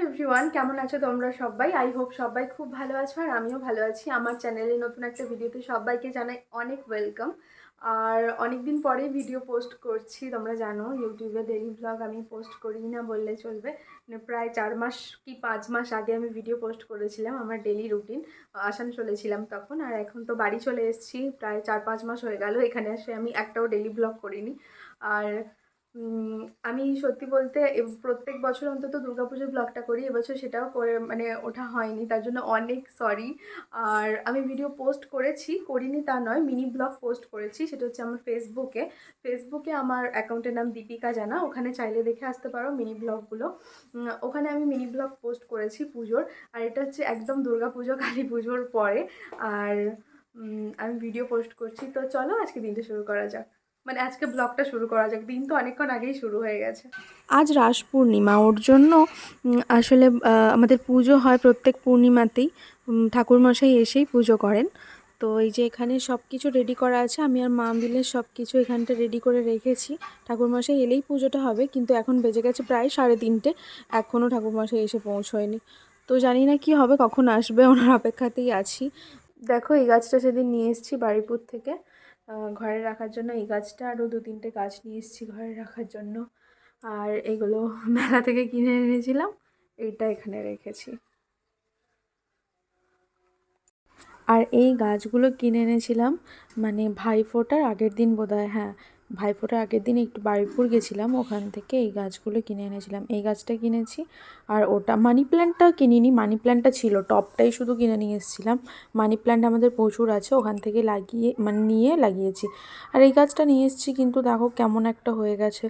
Everyone, কেমন আছো তোমরা সবাই? আই হোপ সবাই খুব ভালো আছো আর আমিও ভালো আছি। আমার চ্যানেলে নতুন একটা ভিডিওতে সবাইকে জানাই অনেক ওয়েলকাম। আর অনেক দিন পরে ভিডিও পোস্ট করছি, তোমরা জানো ইউটিউবে ডেইলি ব্লগ আমি পোস্ট করি না বললে চলবে। মানে প্রায় 4 মাস কি 5 মাস আগে আমি ভিডিও পোস্ট করেছিলাম আমার ডেইলি রুটিন। আসানসোলে ছিলাম তখন, আর এখন তো বাড়ি চলে এসেছি, প্রায় 4-5 মাস হয়ে গেল এখানে এসে আমি একটাও ডেইলি ব্লগ করিনি। আর আমি সত্যি বলতে প্রত্যেক বছর অন্তত দুর্গাপুজোর ব্লগটা করি, এবছর সেটাও করে মানে ওঠা হয়নি, তার জন্য অনেক সরি। আর আমি ভিডিও পোস্ট করিনি তা নয়, মিনি ব্লগ পোস্ট করেছি, সেটা হচ্ছে আমার ফেসবুকে আমার অ্যাকাউন্টের নাম দীপিকা জানা, ওখানে চাইলে দেখে আসতে পারো মিনি ব্লগগুলো। ওখানে আমি মিনি ব্লগ পোস্ট করেছি পুজোর, আর এটা হচ্ছে একদম দুর্গাপুজো কালী পুজোর পরে। আর আমি ভিডিও পোস্ট করছি, তো চলো আজকে দিনটা শুরু করা যাক, মানে আজকে ব্লগটা শুরু করা যাক, দিন তো অনেকক্ষণ আগেই শুরু হয়ে গেছে। আজ রাস পূর্ণিমা, ওর জন্য আসলে আমাদের পুজো হয় প্রত্যেক পূর্ণিমাতেই। ঠাকুরমশাই এসেই পুজো করেন। তো এই যে এখানে সব কিছু রেডি করা আছে, আমি আর মা মিলে সব কিছু এখানটা রেডি করে রেখেছি। ঠাকুরমশাই এলেই পুজোটা হবে, কিন্তু এখন বেজে গেছে প্রায় 3:30, এখনও ঠাকুরমশাই এসে পৌঁছয়নি। তো জানি না কি হবে, কখন আসবে, ওনার অপেক্ষাতেই আছি। দেখো এই গাছটা সেদিন নিয়ে এসেছি বাড়িপুর থেকে ঘরে রাখার জন্য, এই গাছটা আরও 2-3টে গাছ নিয়ে এসেছি ঘরে রাখার জন্য। আর এগুলো মেলা থেকে কিনে এনেছিলাম, এইটা এখানে রেখেছি। আর এই গাছগুলো কিনে এনেছিলাম মানে ভাইফোঁটার আগের দিন বোধহয়, হ্যাঁ ভাইফোঁটার আগের দিন একটু বারুইপুর গেছিলাম, ওখান থেকে এই গাছগুলো কিনে এনেছিলাম। এই গাছটা কিনেছি, আর ওটা মানি প্ল্যান্টটা কিনিনি, মানি প্ল্যান্টটা ছিল, টপটাই শুধু কিনে নিয়ে এসেছিলাম। মানি প্ল্যান্ট আমাদের প্রচুর আছে, ওখান থেকে নিয়ে লাগিয়েছি। আর এই গাছটা নিয়ে এসেছি, কিন্তু দেখো কেমন একটা হয়ে গেছে,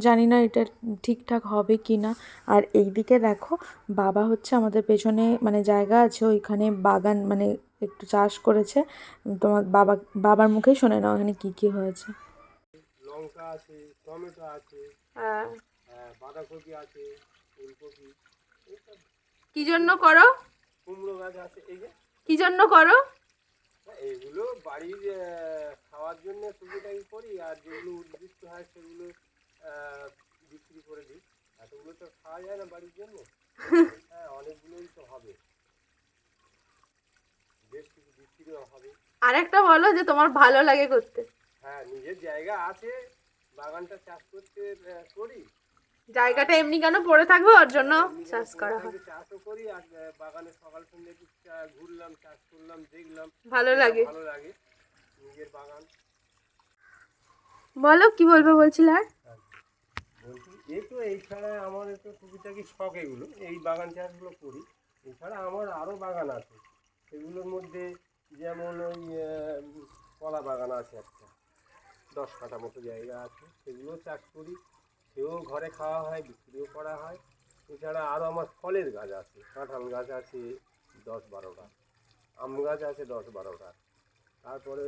জানি না এটা ঠিকঠাক হবে কি না। আর এই দিকে দেখো বাবা হচ্ছে আমাদের পেছনে মানে জায়গা আছে, ওইখানে বাগান মানে একটু চাষ করেছে। তোমার বাবার মুখেই শোনে না ওখানে কি কি হয়েছে। লঙ্কা আছে, টমেটো আছে, বাঁধাকপি আছে, ফুলকপি, কি জন্য করো? কুমড়ো গাছ আছে। এই যে কি জন্য করো? এইগুলো বাড়ির খাওয়ার জন্য টুকিটাকি করি, আর যেগুলো উদ্বৃত্ত হয় সেগুলো বিক্রি করে দিই। এতগুলো তো খাওয়া যায় না বাড়ির জন্য। হ্যাঁ, অনেকগুলোই তো হবে, বেশ কিছু বিক্রিও হবে। আর একটা বলো যে তোমার ভালো লাগে করতে। হ্যাঁ, নিজের জায়গা আছে, বাগানটা চাষ করতে করি। জায়গাটা এমনি কেন পড়ে থাকবে, ওর জন্য চাষ করা হয়। চাষও করি, আর বাগানে সকাল সন্ধ্যে ঘুরলাম, চাষ করলাম, দেখলাম, ভালো লাগে। ভালো লাগে নিজের বাগান। বলো কি বলবে বলছিলে? আর বলছি এই তো, এই ছাড়া আমার তো টুকিটাকি শখ, এগুলো এই বাগান চাষগুলো করি। এছাড়া আমার আরও বাগান আছে, সেগুলোর মধ্যে যেমন ওই কলা বাগান আছে একটা, 10 কাঠা মতো জায়গা আছে, সেগুলো চাষ করি, সেও ঘরে খাওয়া হয়, বিক্রিও করা হয়। এছাড়া আরও আমার ফলের গাছ আছে, কাঁঠাল গাছ আছে 10-12টা, আম গাছ আছে 10-12টা। তারপরে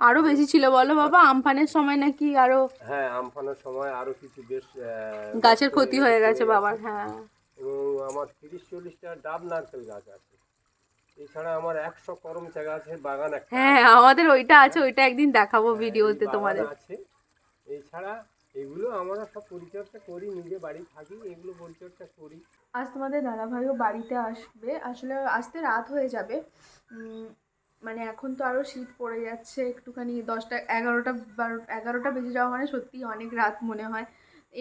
আরো বেশি ছিল বলো বাবা, আমফানের সময় নাকি আরো? হ্যাঁ, আমফানের সময় আরও কিছু বেশ গাছের ক্ষতি হয়ে গেছে বাবার, হ্যাঁ। এবং আমার 30-40টা ডাব নারকেল গাছ আছে। এছাড়া আমার 100 করম চা গাছের বাগান একটা হ্যাঁ আছে। আমাদের ওইটা আছে, ওইটা একদিন দেখাবো ভিডিওতে তোমাদের। আছে। এছাড়া এগুলো আমরা সব পরিচর্যা করি, নিজে বাড়ি থাকি, এগুলো পরিচর্যা করি। আজ তোমাদের দাদাভাইও বাড়িতে আসবে, আসলে আসতে রাত হয়ে যাবে। মানে এখন তো আরও শীত পড়ে যাচ্ছে একটুখানি, 10টা 11টা 11টা বেজে যাওয়া মানে সত্যি অনেক রাত মনে হয়।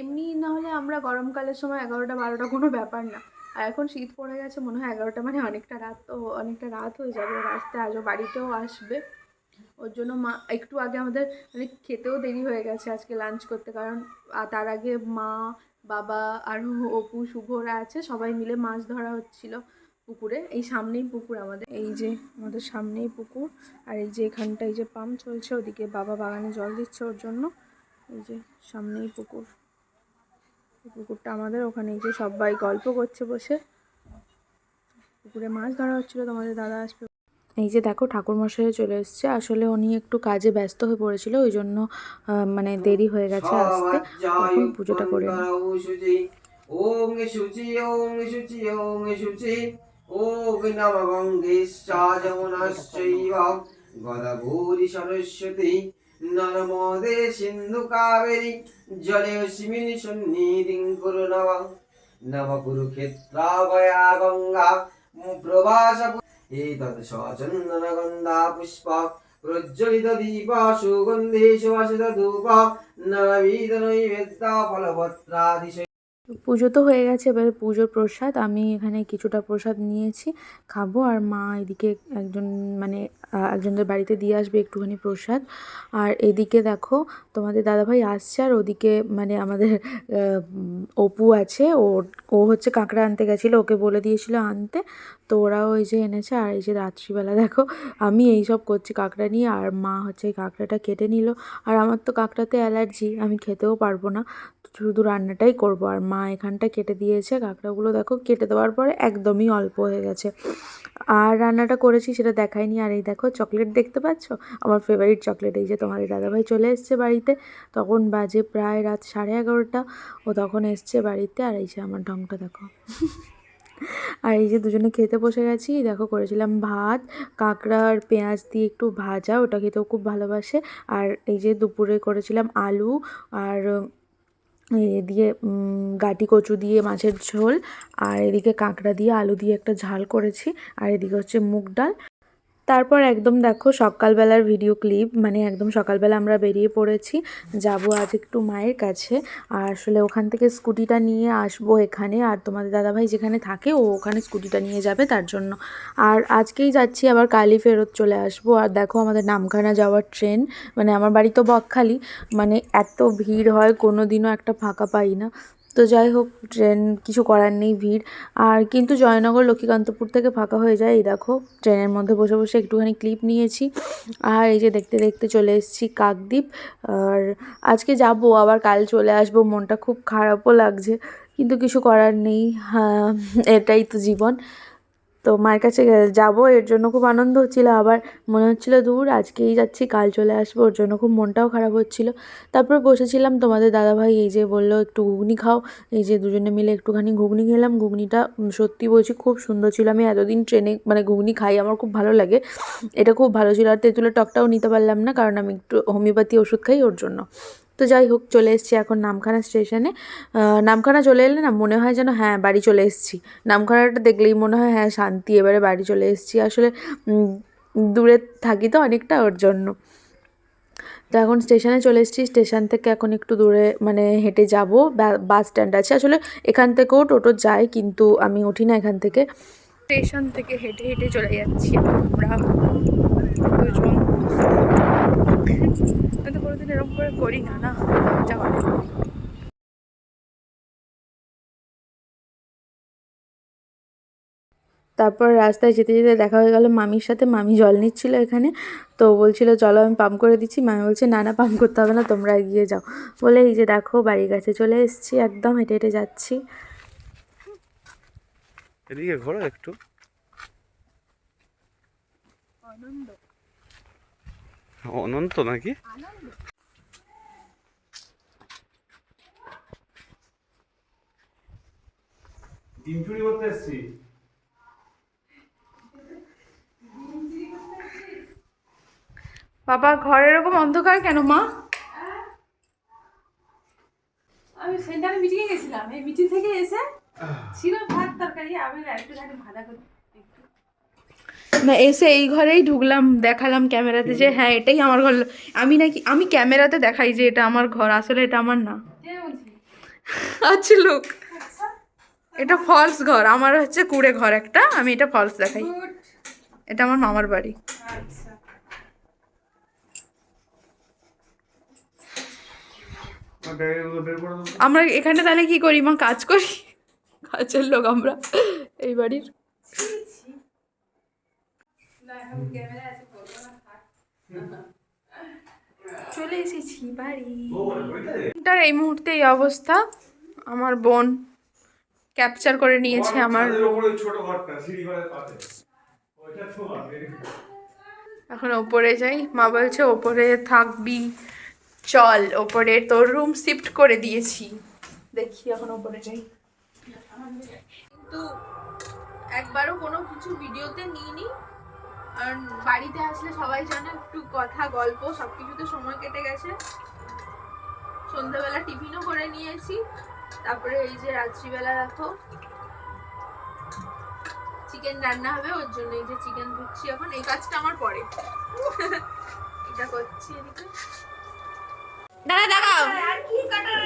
এমনি না হলে আমরা গরমকালের সময় 11টা 12টা কোনো ব্যাপার না, আর এখন শীত পড়ে গেছে, মনে হয় 11টা মানে অনেকটা রাত, তো অনেকটা রাত হয়ে যাবে। ওর আসতে আজও বাড়িতেও আসবে, ওর জন্য মা একটু আগে আমাদের মানে খেতেও দেরি হয়ে গেছে আজকে লাঞ্চ করতে, কারণ তার আগে মা, বাবা আর অপু শুভরা আছে, সবাই মিলে মাছ ধরা হচ্ছিল পুকুরে। এই সামনেই পুকুর আমাদের, এই যে আমাদের সামনেই পুকুর, আর এই যে এখানটা এই যে পাম্প চলছে, ওদিকে বাবা বাগানে জল দিচ্ছে ওর জন্য। এই যে সামনেই পুকুর, পুকুরটা আমাদের, ওখানে এই যে সবাই গল্প করছে বসে, পুকুরে মাছ ধরা হচ্ছিল। তোমাদের দাদা আসবে। এই যে দেখো ঠাকুরমশাইও চলে এসছে, আসলে উনি একটু কাজে ব্যস্ত হয়ে পড়েছিল, ওই জন্য মানে দেরি হয়ে গেছে আসতে। এখন পুজোটা করে নিই। ওং শুচি ওং শুচি ওং শুচি ওং নম গঙ্গেশ্চা যমুনাশ্চৈব গদাভূরি সরস্বতী নর্মদে সিন্ধু কাবেরী জলেস্মিন সন্নিধিং কুরু নমঃ নম কুরুক্ষেত্রাবয়া গঙ্গা প্রবাস এতৎ সচন্দন গন্ধা পুষ্প প্রজ্বলিত দীপ সুগন্ধি সুবাসিত ধূপ নববিধ নৈবেদ্য ফলপত্রাদি। পুজো তো হয়ে গেছে, এবারে পুজোর প্রসাদ আমি এখানে কিছুটা প্রসাদ নিয়েছি, খাবো। আর মা এদিকে একজনদের বাড়িতে দিয়ে আসবে একটুখানি প্রসাদ। আর এদিকে দেখো তোমাদের দাদাভাই আসছে, আর ওদিকে মানে আমাদের অপু আছে, ও হচ্ছে কাঁকড়া আনতে গেছিলো, ওকে বলে দিয়েছিল আনতে, তো ওরাও এই যে এনেছে। আর এই যে রাত্রিবেলা দেখো আমি এইসব করছি কাঁকড়া নিয়ে, আর মা হচ্ছে কাঁকড়াটা কেটে নিল। আর আমার তো কাঁকড়াতে অ্যালার্জি, আমি খেতেও পারবো না, শুধু রান্নাটাই করব। আর মা এখানটা কেটে দিয়েছে কাঁকড়াগুলো, দেখো কেটে দেওয়ার পরে একদমই অল্প হয়ে গেছে। আর রান্নাটা করেছি সেটা দেখাইনি। আর এই দেখো চকলেট দেখতে পাচ্ছ, আমার ফেভারিট চকলেট। এই যে তোমাদের দাদাভাই চলে এসছে বাড়িতে, তখন বাজে প্রায় রাত 11:30, ও তখন এসছে বাড়িতে। আর এই যে আমার ঢংটা দেখো। আর এই যে দুজনে খেতে বসে গেছি, দেখো করেছিলাম ভাত, কাঁকড়া আর পেঁয়াজ দিয়ে একটু ভাজা, ওটা খেতেও খুব ভালোবাসে। আর এই যে দুপুরে করেছিলাম আলু আর দিয়ে গাটি কচু দিয়ে মাছের ঝোল, আর এদিকে কাঁকড়া দিয়ে আলু দিয়ে একটা ঝাল করেছি, আর এদিকে হচ্ছে মুগ ডাল। তারপর একদম দেখো সকালবেলার ভিডিও ক্লিপ, মানে একদম সকালবেলা আমরা বেরিয়ে পড়েছি, যাব আজ একটু মায়ের কাছে। আর আসলে ওখান থেকে স্কুটিটা নিয়ে আসবো এখানে, আর তোমাদের দাদাভাই যেখানে থাকে ও ওখানে স্কুটিটা নিয়ে যাবে তার জন্য। আর আজকেই যাচ্ছি, আবার কালই ফেরত চলে আসবো। আর দেখো আমাদের নামখানা যাওয়ার ট্রেন, মানে আমার বাড়ি তো বকখালি, মানে এত ভিড় হয়, কোনো দিনও একটা ফাঁকা পাই না। তো যাই হোক, ট্রেন কিছু করার নেই, ভিড়। আর কিন্তু জয়নগর লক্ষ্মীকান্তপুর থেকে ফাঁকা হয়ে যায়। এই দেখো ট্রেনের মধ্যে বসে বসে একটুখানি ক্লিপ নিয়েছি। আর এই যে দেখতে দেখতে চলে এসেছি কাকদ্বীপ। আর আজকে যাব, আবার কাল চলে আসবো, মনটা খুব খারাপও লাগছে, কিন্তু কিছু করার নেই, হ্যাঁ এটাই তো জীবন। তো মায়ের কাছে যাব, এর জন্য খুব আনন্দ হচ্ছিলো, আবার মনে হচ্ছিলো দূর আজকেই যাচ্ছি কাল চলে আসবো, ওর জন্য খুব মনটাও খারাপ হচ্ছিলো। তারপর বসেছিলাম, তোমাদের দাদাভাই এই যে বললো একটু ঘুগনি খাও, এই যে দুজনে মিলে একটুখানি ঘুগনি খেলাম। ঘুগনিটা সত্যি বলছি খুব সুন্দর ছিল, আমি এতদিন ট্রেনে মানে ঘুগনি খাই, আমার খুব ভালো লাগে, এটা খুব ভালো ছিল। আর তেঁতুলের টকটাও নিতে পারলাম না, কারণ আমি একটু হোমিওপ্যাথি ওষুধ খাই ওর জন্য। তো যাই হোক, চলে এসেছি এখন নামখানা স্টেশনে। নামখানা চলে এলে না মনে হয় যেন হ্যাঁ বাড়ি চলে এসেছি, নামখানাটা দেখলেই মনে হয় হ্যাঁ শান্তি, এবারে বাড়ি চলে এসেছি। আসলে দূরে থাকি তো অনেকটা, ওর জন্য। তো এখন স্টেশনে চলে এসেছি, স্টেশন থেকে এখন একটু দূরে মানে হেঁটে যাব, বাস স্ট্যান্ড আছে। আসলে এখান থেকেও টোটো যায়, কিন্তু আমি উঠি না এখান থেকে। স্টেশন থেকে হেঁটে হেঁটে চলে যাচ্ছি আমরা দুজন। আমি তো কোনোদিন এরকম করে করি না, না যাওয়া। তারপর রাস্তায় যেতে যেতে দেখা হয়ে গেল মামির সাথে, মামি জল নিচ্ছিল এখানে, তো বলছিল চলো আমি পাম্প করে দিচ্ছি। মামি বলছে না না পাম্প করতে হবে না, তোমরা এগিয়ে যাও বলে এই যে দেখো বাড়ির কাছে চলে এসেছি, একদম হেঁটে হেঁটে যাচ্ছি। এদিকে ঘোরো একটু। অনন্ত নাকি? ডিম চুরি করতে এসছি। বাবা ঘর এরকম অন্ধকার কেন মা? আমি সেন্টারে মিটিংয়ে গেছিলাম, এই মিটিং থেকে এসে ছিল ভাত তরকারি, আমি একটুখানি ভাজা করি না, এসে এই ঘরেই ঢুকলাম, দেখালাম ক্যামেরাতে যে হ্যাঁ এটাই আমার ঘর। আমি ক্যামেরাতে দেখাই যে এটা আমার ঘর, আসলে এটা আমার না। আছে লোক, এটা ফলস ঘর, আমার হচ্ছে কুড়ে ঘর একটা, আমি এটা ফলস দেখাই, এটা আমার মামার বাড়ি। আমরা এখানে তাহলে কি করি মা, কাজ করি, কাজের লোক আমরা এই বাড়ির। চলে এসেছি বাড়ি। তার এই মুহূর্তে এই অবস্থা, আমার বোন ক্যাপচার করে নিয়েছে আমার। এখন ওপরে যাই, মা বলছে ওপরে থাকবি, চল ওপরে, তোর রুম শিফট করে দিয়েছি, দেখি এখন ওপরে যাই। কিন্তু একবারও কোনো কিছু ভিডিওতে নিইনি, আর বাড়িতে আসলে সবাই জানে একটু কথা গল্প সব কিছুতে সময় কেটে গেছে। সন্ধ্যাবেলা টিফিনও করে নিয়েছি, তারপরে এই যে রাত্রিবেলা দেখো চিকেন রান্না হবে, ওর জন্য এই যে চিকেন ধুচ্ছি এখন। এই কাজটা আমার পরে এটা করছি এদিকে। দেখা দেখাও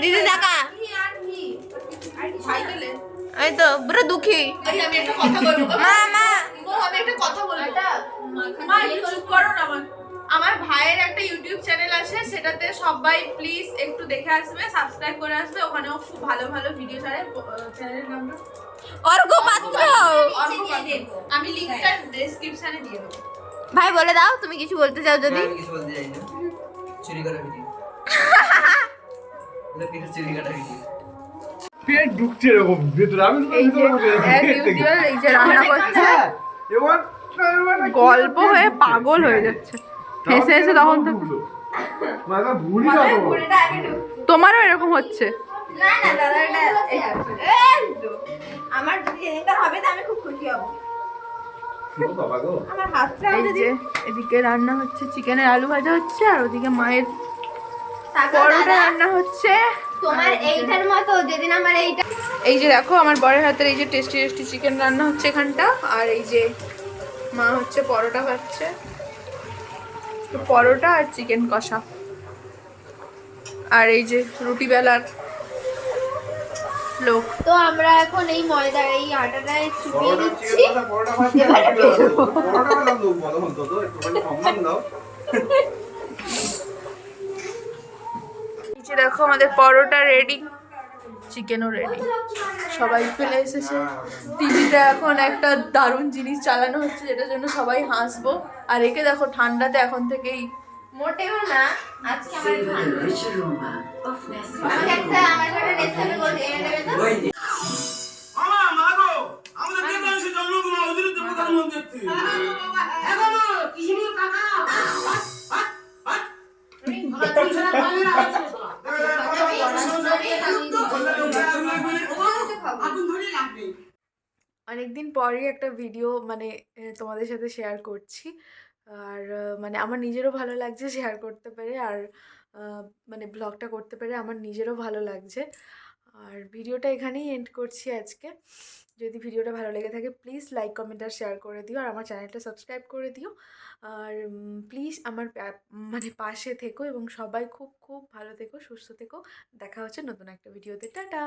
দিদি, দেখা এই তো পুরো দুঃখী। আমি একটা কথা বলবো মা, আমি একটা কথা বলবো। মা একটু চুপ করো না। আমার ভাইয়ের একটা ইউটিউব চ্যানেল আছে, সেটাতে সবাই প্লিজ একটু দেখে আসবে, সাবস্ক্রাইব করে আসবে। ওখানেও খুব ভালো ভালো ভিডিও ছাড়ে। চ্যানেলের নামটা অর্ঘ পাত্র। আমি লিংকটা ডেসক্রিপশনে দিয়ে দেবো। ভাই বলে দাও তুমি কিছু বলতে চাও যদি। আমি কিছু বলতে চাই না, চুরি করা ভিডিও এটা পিঠে চুরি করা ভিডিও পেট ঢুকছে এরকম ভিতরে, আমি তো এই যে as usual এই যে রান্না করছে, এবার গল্প হয়ে পাগল হয়ে যাচ্ছে হেসে হেসে। তখন তো মাথা ভুড়ি যাবো। তোমারও এরকম হচ্ছে। না না দাদা, এটা আমার যদি এটা হবে তো আমি খুব খুশি হব। বাবা গো, আমার হাতটা এই যে এদিকে রান্না হচ্ছে, চিকেনের আলু ভাজা হচ্ছে, আর ওদিকে মায়ের টাকা পরোটা দাদা, রান্না হচ্ছে। তোমার এইটার মতো যেদিন আমার এইটা এই যে দেখো আমার বরের হাতের এই যে টেস্টি টেস্টি চিকেন রান্না হচ্ছে এখানটা। আর এই যে মা হচ্ছে পরোটা খাচ্ছে, তো পরোটা আর চিকেন কষা। আর এই যে রুটি বেলার লোক। তো আমরা এখন এই ময়দা এই আটাটায় চুবিয়ে দিচ্ছি। এই যে দেখো আমাদের পরোটা রেডি, চিকেনও রেডি, সবাই ফেলে এসেছে। টিভিতে এখন একটা দারুণ জিনিস চালানো হচ্ছে, যেটার জন্য সবাই হাসবো। আর একে দেখো ঠান্ডাতে এখন থেকেই মোটেও না, আজকে আমার আমাকে একটা আমার একটা নেসকাফে গোল্ড এনে দেবে তো। অনেকদিন পরই একটা ভিডিও মানে তোমাদের সাথে শেয়ার করছি। আর মানে আমার নিজেরও ভালো লাগছে শেয়ার করতে পেরে, আর মানে ব্লগটা করতে পেরে আমার নিজেরও ভালো লাগছে। আর ভিডিওটা এখানেই এন্ড করছি আজকে। যদি ভিডিওটা ভালো লেগে থাকে প্লিজ লাইক কমেন্ট আর শেয়ার করে দিও, আর আমার চ্যানেলটা সাবস্ক্রাইব করে দিও। আর প্লিজ আমার মানে পাশে থেকো, এবং সবাই খুব খুব ভালো থেকো, সুস্থ থেকো। দেখা হচ্ছে নতুন একটা ভিডিওতে। টাটা।